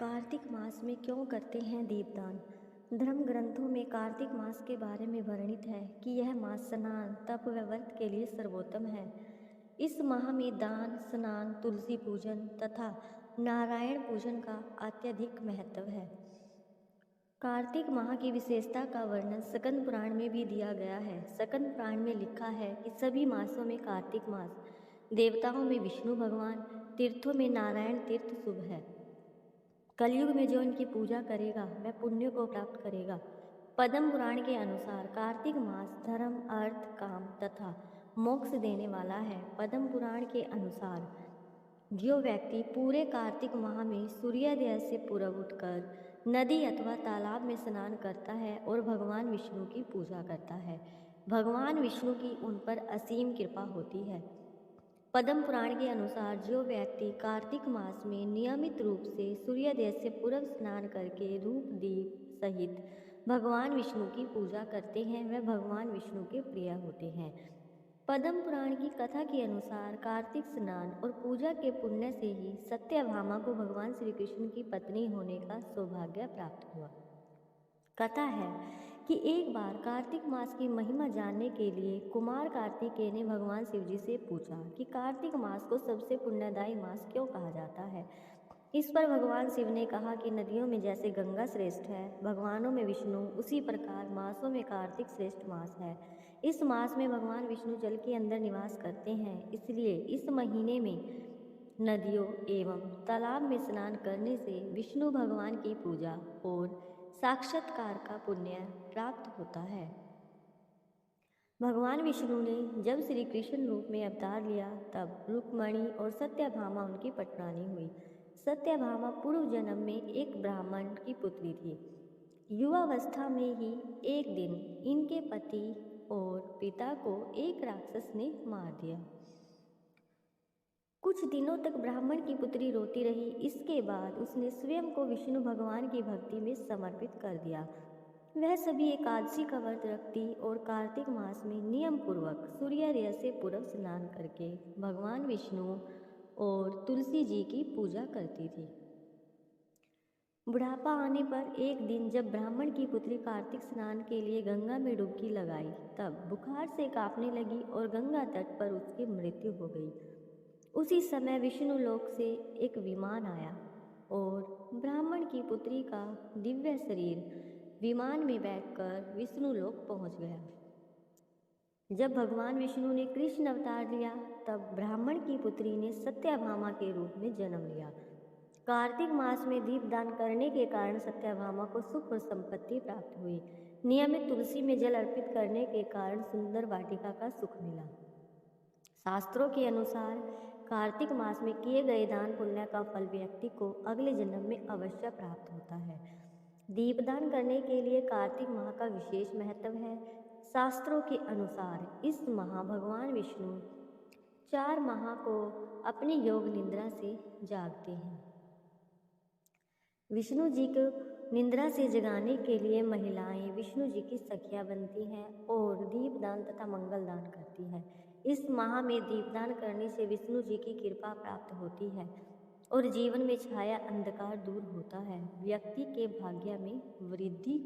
कार्तिक मास में क्यों करते हैं दीपदान। धर्म ग्रंथों में कार्तिक मास के बारे में वर्णित है कि यह मास स्नान तप व व्रत के लिए सर्वोत्तम है। इस माह में दान, स्नान, तुलसी पूजन तथा नारायण पूजन का अत्यधिक महत्व है। कार्तिक माह की विशेषता का वर्णन स्कंद पुराण में भी दिया गया है। स्कंद पुराण में लिखा है कि सभी मासों में कार्तिक मास, देवताओं में विष्णु भगवान, तीर्थों में नारायण तीर्थ शुभ है। कलयुग में जो इनकी पूजा करेगा वह पुण्य को प्राप्त करेगा। पद्म पुराण के अनुसार कार्तिक मास धर्म, अर्थ, काम तथा मोक्ष देने वाला है। पद्म पुराण के अनुसार जो व्यक्ति पूरे कार्तिक माह में सूर्योदय से पूर्व उठकर नदी अथवा तालाब में स्नान करता है और भगवान विष्णु की पूजा करता है, भगवान विष्णु की उन पर असीम कृपा होती है। पद्म पुराण के अनुसार जो व्यक्ति कार्तिक मास में नियमित रूप से सूर्योदय से पूर्व स्नान करके धूप दीप सहित भगवान विष्णु की पूजा करते हैं वह भगवान विष्णु के प्रिय होते हैं। पद्म पुराण की कथा के अनुसार कार्तिक स्नान और पूजा के पुण्य से ही सत्यभामा को भगवान श्री कृष्ण की पत्नी होने का सौभाग्य प्राप्त हुआ। कथा है कि एक बार कार्तिक मास की महिमा जानने के लिए कुमार कार्तिकेय ने भगवान शिव जी से पूछा कि कार्तिक मास को सबसे पुण्यदायी मास क्यों कहा जाता है। इस पर भगवान शिव ने कहा कि नदियों में जैसे गंगा श्रेष्ठ है, भगवानों में विष्णु, उसी प्रकार मासों में कार्तिक श्रेष्ठ मास है। इस मास में भगवान विष्णु जल के अंदर निवास करते हैं, इसलिए इस महीने में नदियों एवं तालाब में स्नान करने से विष्णु भगवान की पूजा और साक्षात्कार का पुण्य प्राप्त होता है। भगवान विष्णु ने जब श्री कृष्ण रूप में अवतार लिया तब रुक्मणी और सत्यभामा उनकी पटरानी हुई। सत्यभामा पूर्व जन्म में एक ब्राह्मण की पुत्री थी। युवावस्था में ही एक दिन इनके पति और पिता को एक राक्षस ने मार दिया। कुछ दिनों तक ब्राह्मण की पुत्री रोती रही। इसके बाद उसने स्वयं को विष्णु भगवान की भक्ति में समर्पित कर दिया। वह सभी एकादशी का व्रत रखती और कार्तिक मास में नियम पूर्वक सूर्योदय से पूर्व स्नान करके भगवान विष्णु और तुलसी जी की पूजा करती थी। बुढ़ापा आने पर एक दिन जब ब्राह्मण की पुत्री कार्तिक स्नान के लिए गंगा में डुबकी लगाई तब बुखार से कांपने लगी और गंगा तट पर उसकी मृत्यु हो गई। उसी समय विष्णु लोक से एक विमान आया और ब्राह्मण की पुत्री का दिव्य शरीर विमान में बैठकर विष्णु लोक पहुंच गया। जब भगवान विष्णु ने कृष्ण अवतार लिया तब ब्राह्मण की पुत्री ने सत्यभामा के रूप में जन्म लिया। कार्तिक मास में दीपदान करने के कारण सत्यभामा को सुख और संपत्ति प्राप्त हुई। नियमित तुलसी में जल अर्पित करने के कारण सुंदर वाटिका का सुख मिला। शास्त्रों के अनुसार कार्तिक मास में किए गए दान पुण्य का फल व्यक्ति को अगले जन्म में अवश्य प्राप्त होता है। दीपदान करने के लिए कार्तिक माह का विशेष महत्व है। शास्त्रों के अनुसार इस माह भगवान विष्णु 4 माह को अपनी योग निद्रा से जागते हैं। विष्णु जी को निद्रा से जगाने के लिए महिलाएं विष्णु जी की सखियां बनती हैं और दीपदान तथा मंगलदान करती हैं। इस माह में दीपदान करने से विष्णु जी की कृपा प्राप्त होती है और जीवन में छाया अंधकार दूर होता है। व्यक्ति के भाग्य में वृद्धि